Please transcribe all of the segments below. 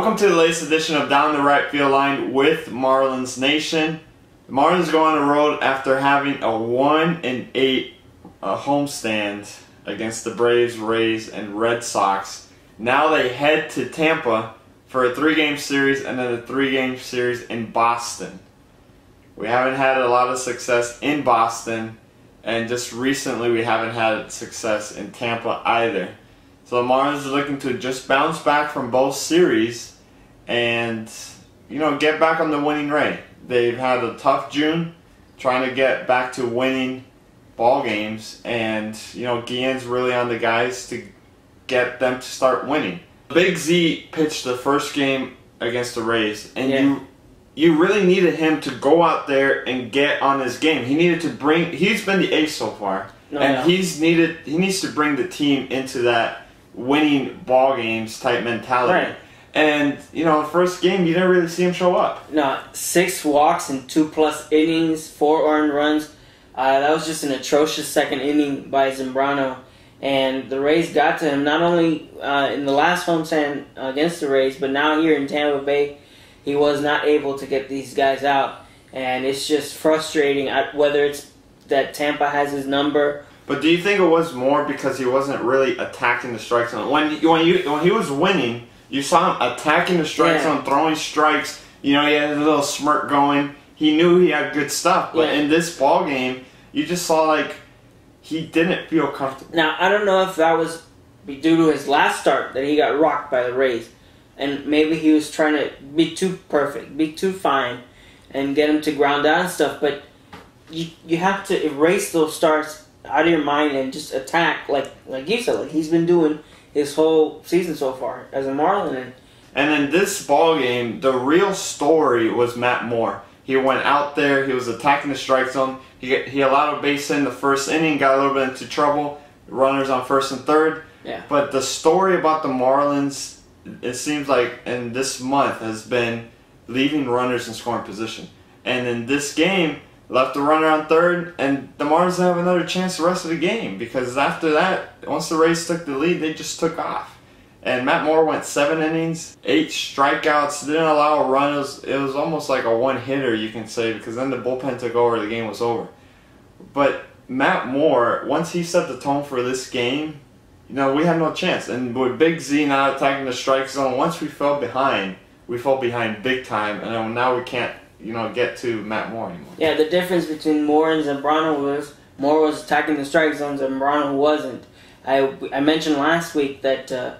Welcome to the latest edition of Down the Right Field Line with Marlins Nation. The Marlins go on the road after having a 1-8 homestand against the Braves, Rays, and Red Sox. Now they head to Tampa for a 3-game series and then a 3-game series in Boston. We haven't had a lot of success in Boston, and just recently we haven't had success in Tampa either. So the Marlins are looking to just bounce back from both series and, get back on the winning rate. They've had a tough June trying to get back to winning ball games, and, Guillen's really on the guys to get them to start winning. Big Z pitched the first game against the Rays, and you really needed him to go out there and get on his game. He needed to he's been the ace so far, he needs to bring the team into that winning ball games type mentality. Right. And, the first game, you didn't really see him show up. No, 6 walks in 2+ innings, 4 earned runs. That was just an atrocious second inning by Zambrano. And the Rays got to him not only in the last homestand against the Rays, but now here in Tampa Bay, he was not able to get these guys out. And it's just frustrating, whether it's that Tampa has his number. But do you think it was more because he wasn't really attacking the strike zone? When he was winning, you saw him attacking the strike zone, throwing strikes. He had a little smirk going. He knew he had good stuff. But in this ball game, you just saw he didn't feel comfortable. Now, I don't know if that was due to his last start that he got rocked by the Rays. And maybe he was trying to be too perfect, be too fine, and get him to ground out and stuff. But you have to erase those starts out of your mind and just attack like you said, like he's been doing his whole season so far as a Marlin. And in this ball game, the real story was Matt Moore. He went out there, he was attacking the strike zone. He allowed a base hit in the first inning, got a little bit into trouble. Runners on first and third. Yeah. But the story about the Marlins, it seems like in this month, has been leaving runners in scoring position. And in this game, left the runner on third, and the Marlins have another chance the rest of the game, because after that, once the Rays took the lead, they just took off. And Matt Moore went 7 innings, 8 strikeouts, didn't allow a run. It was almost like a one-hitter, you can say, because then the bullpen took over, the game was over. But Matt Moore, once he set the tone for this game, we had no chance. And with Big Z not attacking the strike zone, once we fell behind big time, and now we can't get to Matt Moore anymore. Yeah, the difference between Moore and Zambrano was Moore was attacking the strike zone, Zambrano wasn't. I mentioned last week that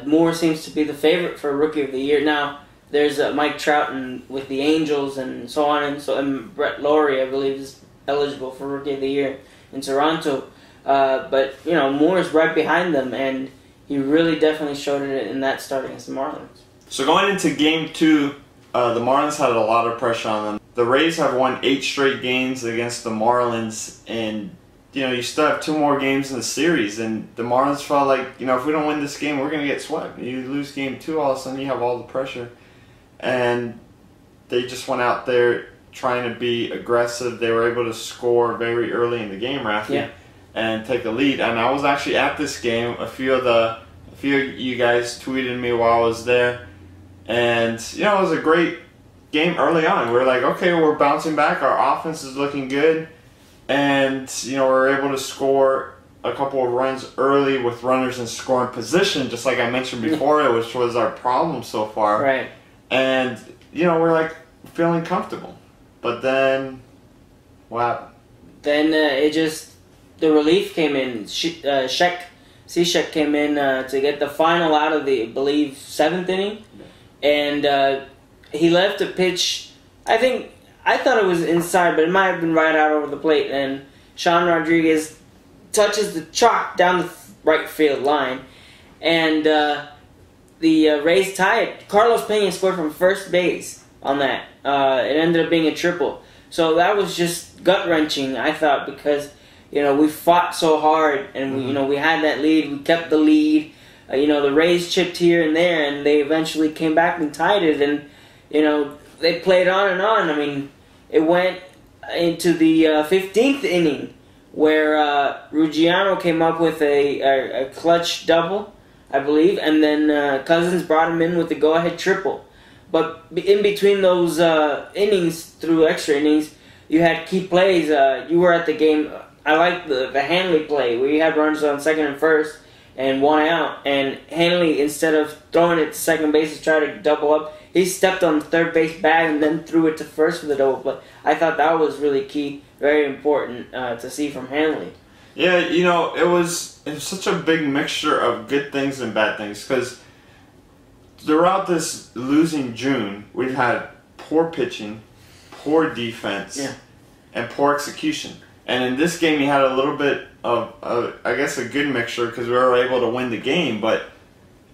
Moore seems to be the favorite for Rookie of the Year. Now, there's Mike Trout with the Angels and so on, and Brett Lawrie, I believe, is eligible for Rookie of the Year in Toronto. But, Moore is right behind them, and he really definitely showed it in that start against the Marlins. So going into Game 2, the Marlins had a lot of pressure on them. The Rays have won 8 straight games against the Marlins, and you still have 2 more games in the series, and the Marlins felt like, if we don't win this game, we're going to get swept. You lose Game 2, all of a sudden you have all the pressure. And they just went out there trying to be aggressive. They were able to score very early in the game, Rafi, and take a lead. And I was actually at this game. A few of you guys tweeted me while I was there. And, it was a great game early on. We were like, okay, we're bouncing back. Our offense is looking good. And, we're able to score a couple of runs early with runners in scoring position, just like I mentioned before, which was our problem so far. Right. And, we're, feeling comfortable. But then, what happened? Then the relief came in. Cishek came in to get the final out of the, I believe, 7th inning. And he left a pitch, I thought it was inside, but it might have been right out over the plate. And Sean Rodriguez touches the chalk down the right field line. And the Rays tied. Carlos Pena scored from first base on that. It ended up being a triple. So that was just gut-wrenching, I thought, because, we fought so hard. And, we had that lead. We kept the lead. The Rays chipped here and there, and they eventually came back and tied it. And, they played on and on. I mean, it went into the 15th inning where Ruggiano came up with a clutch double I believe, and then Cousins brought him in with the go-ahead triple. But in between those innings, through extra innings, you had key plays. You were at the game. I like the Hanley play where you had runners on second and first and one out, and Hanley, instead of throwing it to second base to try to double up, he stepped on the third base bag and then threw it to first for the double play. I thought that was really key, very important to see from Hanley. Yeah, it was such a big mixture of good things and bad things, because throughout this losing June, we've had poor pitching, poor defense, and poor execution. And in this game, you had a little bit of, I guess, a good mixture because we were able to win the game. But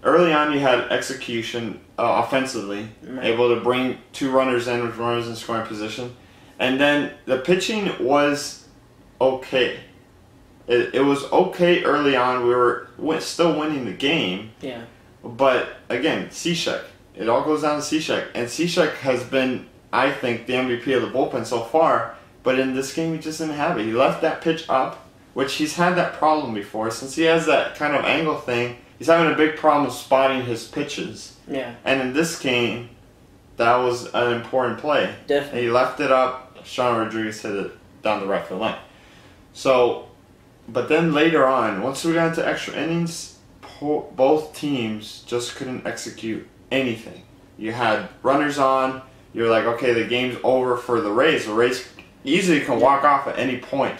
early on, you had execution offensively, able to bring 2 runners in with runners in scoring position. And then the pitching was okay. It was okay early on. We were still winning the game. Yeah. But, again, Cishek. It all goes down to Cishek. And Cishek has been, I think, the MVP of the bullpen so far. But in this game, he just didn't have it. He left that pitch up, which he's had that problem before. Since he has that kind of angle thing, he's having a big problem spotting his pitches. Yeah. And in this game, that was an important play. Definitely. And he left it up. Sean Rodriguez hit it down the right field line. So, but then later on, once we got into extra innings, both teams just couldn't execute anything. You had runners on. You're like, okay, the game's over for the Rays. The Rays easily can walk off at any point,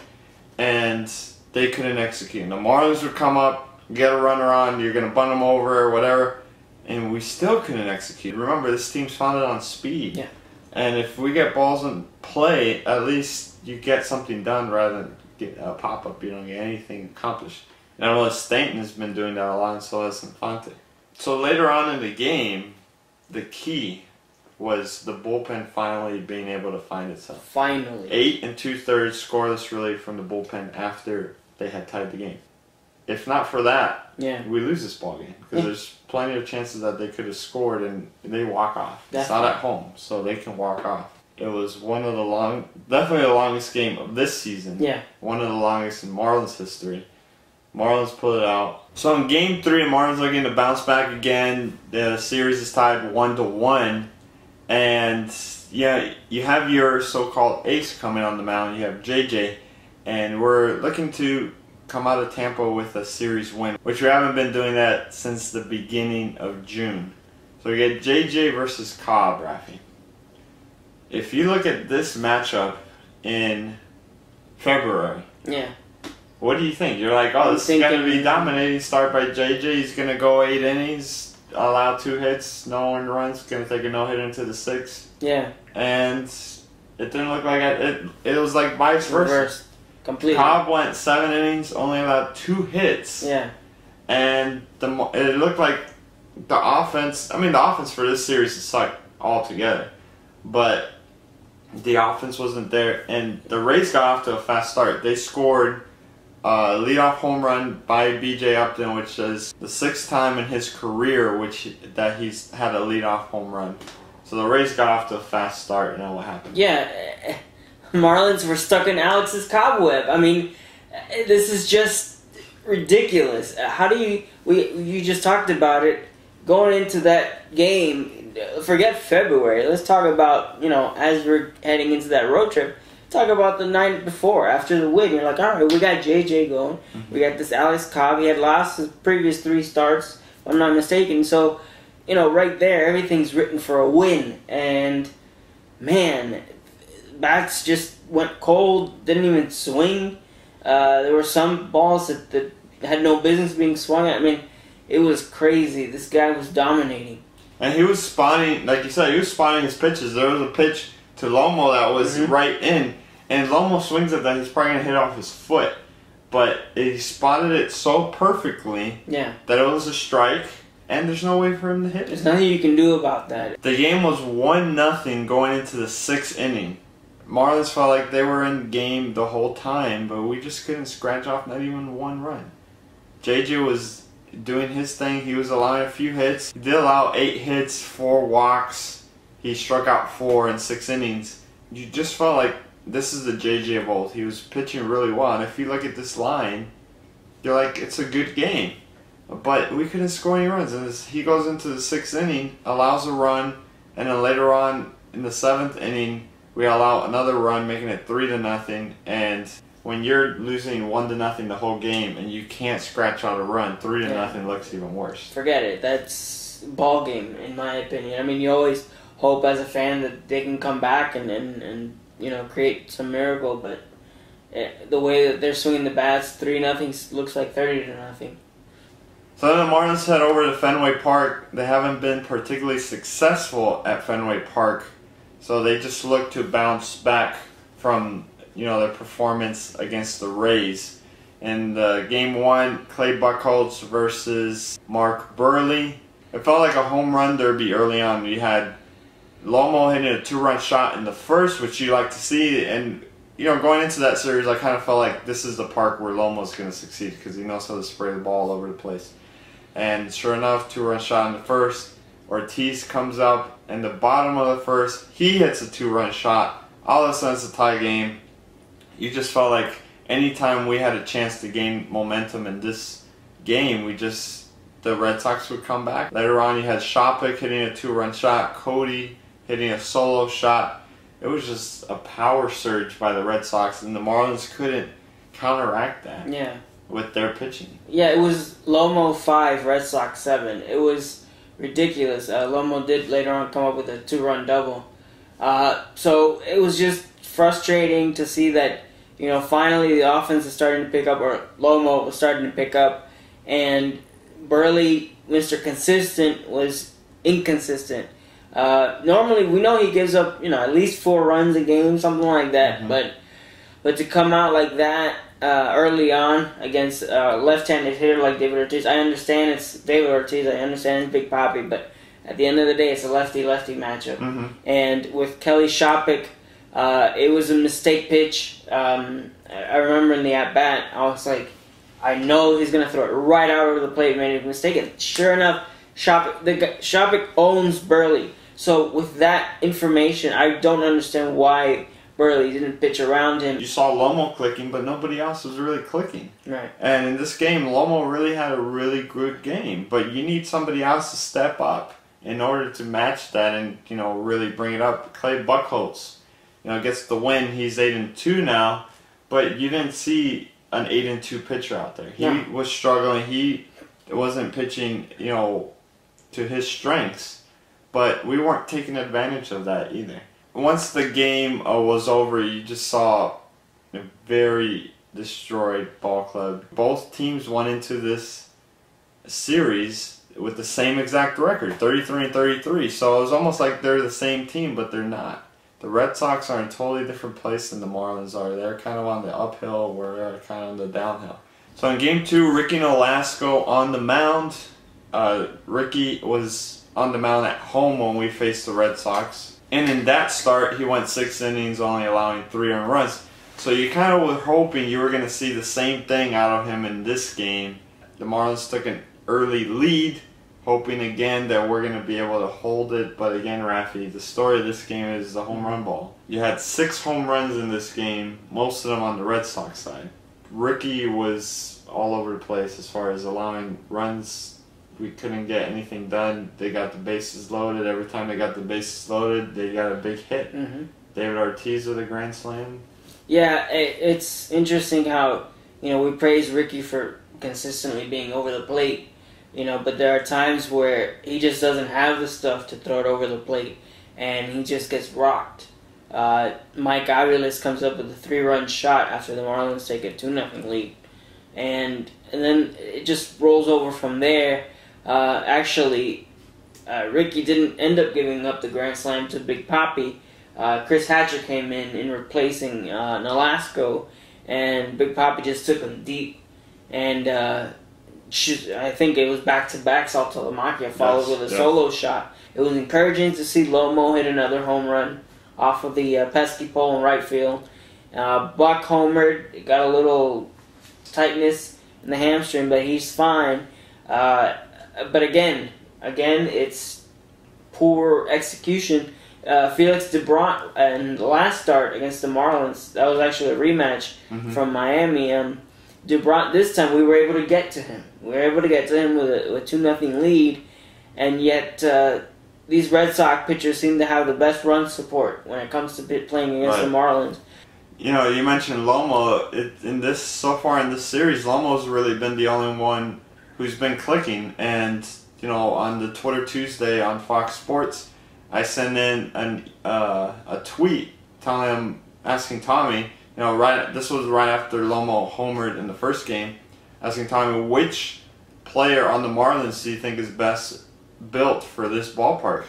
and they couldn't execute. The Marlins would come up, get a runner on, you're going to bunt them over or whatever, and we still couldn't execute. Remember, this team's founded on speed. Yeah. And if we get balls in play, at least you get something done rather than get a pop-up. You don't get anything accomplished. And I know Stanton has been doing that a lot, and so has Infante. So later on in the game, the key was the bullpen finally being able to find itself. Finally. 8 2/3 scoreless relief from the bullpen after they had tied the game. If not for that, we lose this ball game, because there's plenty of chances that they could have scored and they walk off. Definitely. It's not at home, so they can walk off. It was one of the definitely the longest game of this season. Yeah. One of the longest in Marlins history. Marlins pulled it out. So in Game 3, Marlins looking to bounce back again. The series is tied 1-1. And yeah, you have your so-called ace coming on the mound. You have JJ, and we're looking to come out of Tampa with a series win, which we haven't been doing that since the beginning of June. So we get JJ versus Cobb, Rafi. If you look at this matchup in February, what do you think? You're like, oh, this is going to be dominating start by JJ. He's going to go 8 innings. Allow 2 hits, no earned runs, going to take a no-hit into the 6th. Yeah. And it didn't look like it. It was like vice versa. Completely. Cobb went 7 innings, only allowed 2 hits. Yeah. And it looked like the offense for this series is sucked altogether. But the offense wasn't there. And the Rays got off to a fast start. They scored leadoff home run by B.J. Upton, which is the 6th time in his career that he's had a leadoff home run. So the Rays got off to a fast start. You know what happened? Yeah, Marlins were stuck in Alex's cobweb. I mean, this is just ridiculous. How do you just talked about it, going into that game, forget February. Let's talk about, as we're heading into that road trip, talk about the night before, after the win. You're like, all right, we got JJ going. We got this Alex Cobb. He had lost his previous 3 starts, if I'm not mistaken. So, right there, everything's written for a win. And, man, bats just went cold, didn't even swing. There were some balls that had no business being swung at. I mean, it was crazy. This guy was dominating. And he was spotting, like you said, he was spotting his pitches. There was a pitch to Lomo that was right in. And Lomo swings at that, he's probably going to hit off his foot. But he spotted it so perfectly that it was a strike, and there's no way for him to hit it. There's nothing you can do about that. The game was 1-0 going into the 6th inning. Marlins felt like they were in the game the whole time, but we just couldn't scratch off not even 1 run. JJ was doing his thing. He was allowing a few hits. He did allow 8 hits, 4 walks. He struck out 4 in 6 innings. You just felt like this is the JJ of old. He was pitching really well. And if you look at this line, you're like, it's a good game. but we couldn't score any runs. And he goes into the 6th inning, allows a run, and then later on in the 7th inning, we allow another run, making it 3-0. And when you're losing 1-0 the whole game and you can't scratch out a run, 3-0 looks even worse. Forget it. That's ball game, in my opinion. I mean, you always hope as a fan that they can come back and create some miracle, but the way that they're swinging the bats, 3-0 looks like 30-0. So then the Marlins head over to Fenway Park. They haven't been particularly successful at Fenway Park, so they just look to bounce back from their performance against the Rays. In Game 1, Clay Buchholz versus Mark Burley. It felt like a home run derby early on. You had Lomo hitting a 2-run shot in the first, which you like to see, and going into that series, I kind of felt like this is the park where Lomo's going to succeed because he knows how to spray the ball all over the place. And sure enough, 2-run shot in the first. Ortiz comes up in the bottom of the first. He hits a 2-run shot. All of a sudden, it's a tie game. You just felt like anytime we had a chance to gain momentum in this game, the Red Sox would come back. Later on, you had Shopik hitting a 2-run shot, Cody hitting a solo shot. It was just a power surge by the Red Sox, and the Marlins couldn't counteract that. Yeah. With their pitching. Yeah, it was Lomo 5, Red Sox 7. It was ridiculous. Lomo did later on come up with a 2-run double. So it was just frustrating to see that, finally the offense is starting to pick up, or Lomo was starting to pick up, and Burley, Mr. Consistent, was inconsistent. Normally, we know he gives up, at least 4 runs a game, something like that, but to come out like that early on against a left-handed hitter like David Ortiz, I understand it's David Ortiz, I understand it's Big Papi, but at the end of the day, it's a lefty-lefty matchup. And with Kelly Shopik, it was a mistake pitch. I remember in the at-bat, I was like, I know he's going to throw it right out over the plate, made a mistake. And sure enough, Shopik owns Burley. So with that information, I don't understand why Burley didn't pitch around him. You saw Lomo clicking, but nobody else was really clicking. Right. And in this game, Lomo really had a really good game, but you need somebody else to step up in order to match that and, really bring it up. Clay Buchholz, gets the win. He's 8-2 now, but you didn't see an 8-2 pitcher out there. He was struggling. He wasn't pitching, to his strengths, but we weren't taking advantage of that either. Once the game was over, you just saw a very destroyed ball club. Both teams went into this series with the same exact record, 33-33. So it was almost like they're the same team, but they're not. The Red Sox are in a totally different place than the Marlins are. They're kind of on the uphill, we're kind of on the downhill. So in Game 2, Ricky Nolasco on the mound. Ricky was on the mound at home when we faced the Red Sox. And in that start, he went 6 innings, only allowing 3 earned runs. So you kind of were hoping you were going to see the same thing out of him in this game. The Marlins took an early lead, hoping again that we're going to be able to hold it. But again, Rafi, the story of this game is the home run ball. You had 6 home runs in this game, most of them on the Red Sox side. Ricky was all over the place as far as allowing runs. We couldn't get anything done. They got the bases loaded. Every time they got the bases loaded, they got a big hit. David Ortiz with a grand slam. Yeah, it's interesting how, we praise Ricky for consistently being over the plate, but there are times where he just doesn't have the stuff to throw it over the plate, and he just gets rocked. Mike Aviles comes up with a 3-run shot after the Marlins take a 2-0 lead, and then it just rolls over from there. Ricky didn't end up giving up the grand slam to Big Papi. Chris Hatcher came in replacing Nolasco, and Big Papi just took him deep. And I think it was back-to-back. Saltalamacchia followed with a solo shot. It was encouraging to see Lomo hit another home run off of the pesky pole in right field. Buck homered, got a little tightness in the hamstring, but he's fine. But again, it's poor execution. Felix DeBront in the last start against the Marlins, that was actually a rematch from Miami. this time we were able to get to him. We were able to get to him with a 2-0 lead, and yet these Red Sox pitchers seem to have the best run support when it comes to playing against the Marlins. You know, you mentioned Lomo. So far in this series, Lomo's really been the only one who's been clicking. And you know, on the Twitter Tuesday on Fox Sports, I sent in a tweet asking Tommy. You know, this was right after Lomo homered in the first game, asking Tommy, which player on the Marlins do you think is best built for this ballpark?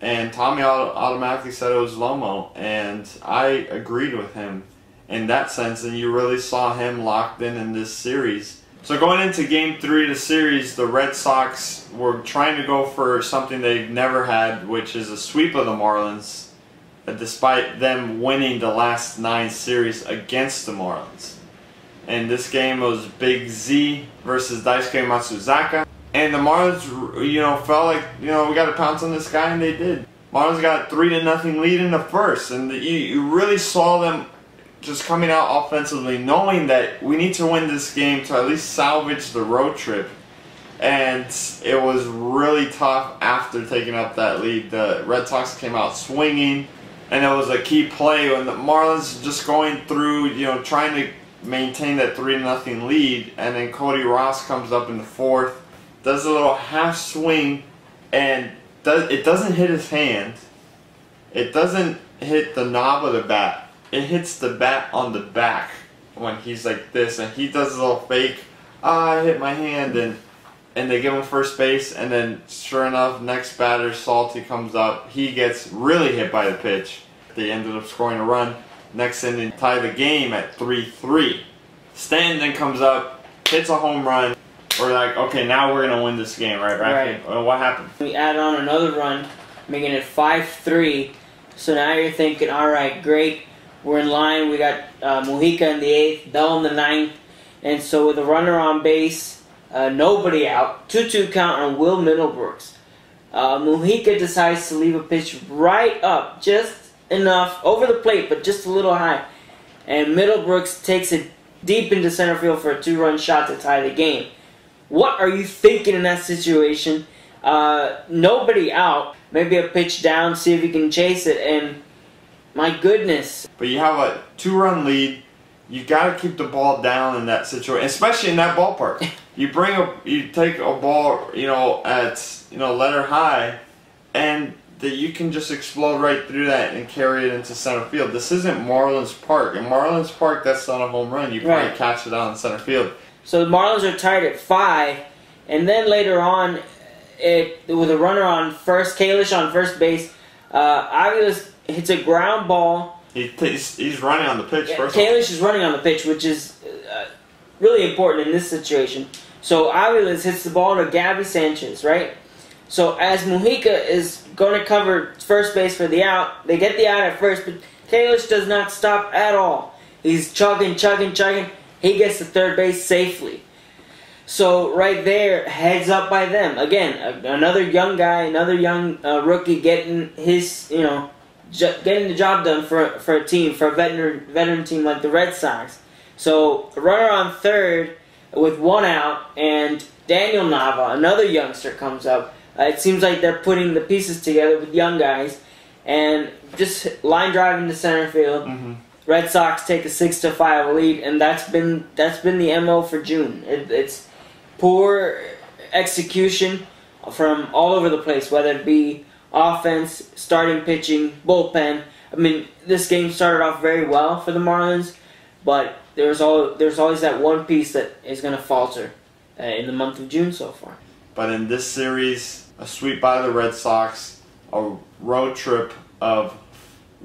And Tommy automatically said it was Lomo, and I agreed with him in that sense, and you really saw him locked in this series. So going into Game 3 of the series, the Red Sox were trying to go for something they've never had, which is a sweep of the Marlins, despite them winning the last 9 series against the Marlins. And this game was Big Z versus Daisuke Matsuzaka. And the Marlins, you know, felt like, you know, we got to pounce on this guy, and they did. Marlins got a 3-0 lead in the first, and you really saw them just coming out offensively, knowing that we need to win this game to at least salvage the road trip. And it was really tough after taking up that lead. The Red Sox came out swinging, and it was a key play when the Marlins just going through, you know, trying to maintain that 3-0 lead, and then Cody Ross comes up in the fourth, does a little half swing, and it doesn't hit his hand. It doesn't hit the knob of the bat. It hits the bat on the back when he's like this, and he does a little fake, I hit my hand, and they give him first base, and then sure enough, next batter, Salty, comes up. He gets really hit by the pitch. They ended up scoring a run. Next inning, tie the game at 3-3. Stan then comes up, hits a home run. We're like, okay, now we're going to win this game, right? Well, what happened? We add on another run, making it 5-3. So now you're thinking, all right, great. We're in line. We got Mujica in the 8th, Bell in the 9th. And so with a runner on base, nobody out, 2-2 count on Will Middlebrooks. Mujica decides to leave a pitch right up, just enough, over the plate, but just a little high. And Middlebrooks takes it deep into center field for a 2-run shot to tie the game. What are you thinking in that situation? Nobody out. Maybe a pitch down, see if you can chase it, and my goodness. But you have a 2-run lead. You got to keep the ball down in that situation, especially in that ballpark. You take a ball, you know, at, you know, letter high, and that you can just explode right through that and carry it into center field. This isn't Marlins Park. In Marlins Park, that's not a home run. You probably catch it out in center field. So the Marlins are tied at 5, and then later on, with a runner on first, Kalish on first base, Aviles hits a ground ball. He's running on the pitch. Kalish is running on the pitch, which is really important in this situation. So Aviles hits the ball to Gabby Sanchez, right? So as Mujica is going to cover first base for the out, they get the out at first, but Kalish does not stop at all. He's chugging. He gets to third base safely. So right there, heads up by them. Again, another young guy, another young rookie getting his, you know, getting the job done for a team, for a veteran team like the Red Sox. So a runner on third with 1 out, and Daniel Nava, another youngster, comes up. It seems like they're putting the pieces together with young guys, and just line driving to center field. Mm-hmm. Red Sox take a 6-5 lead, and that's been the MO for June. It's poor execution from all over the place, whether it be offense, starting pitching, bullpen. I mean, this game started off very well for the Marlins, but there's always that one piece that is going to falter in the month of June so far. But in this series, a sweep by the Red Sox, a road trip of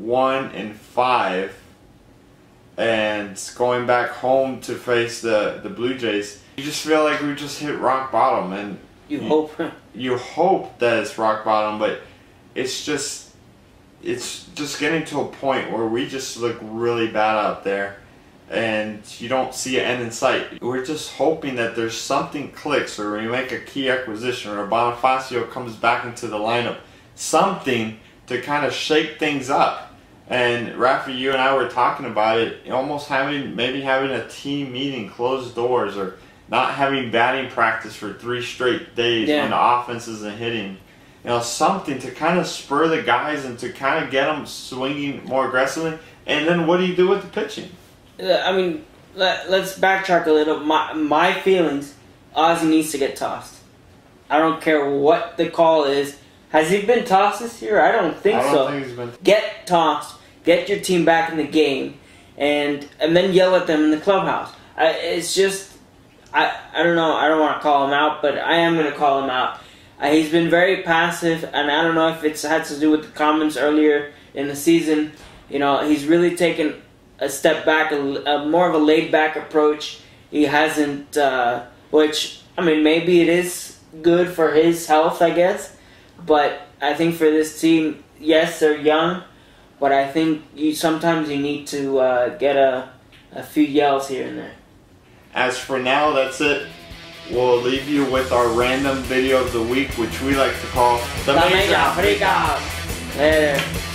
1-5, and going back home to face the Blue Jays, you just feel like we just hit rock bottom, and you hope that it's rock bottom, but it's just getting to a point where we just look really bad out there, and you don't see an end in sight. We're just hoping that there's something clicks, or we make a key acquisition, or Bonifacio comes back into the lineup, something to kind of shake things up. And Rafa, you and I were talking about it, almost maybe having a team meeting, closed doors, or not having batting practice for 3 straight days when the offense isn't hitting. You know, something to kind of spur the guys and to kind of get them swinging more aggressively. And then what do you do with the pitching? I mean, let's backtrack a little. My feelings, Ozzie needs to get tossed. I don't care what the call is. Has he been tossed this year? I don't think so. I don't think he's been. Get tossed. Get your team back in the game. And then yell at them in the clubhouse. It's just, I don't know. I don't want to call him out, but I am going to call him out. He's been very passive, and I don't know if it's had to do with the comments earlier in the season. You know, he's really taken a step back, a more of a laid-back approach. He hasn't, which, I mean, maybe it is good for his health, I guess. But I think for this team, yes, they're young, but I think sometimes you need to get a few yells here and there. As for now, that's it. We'll leave you with our random video of the week, which we like to call the Mega Freakout. Later.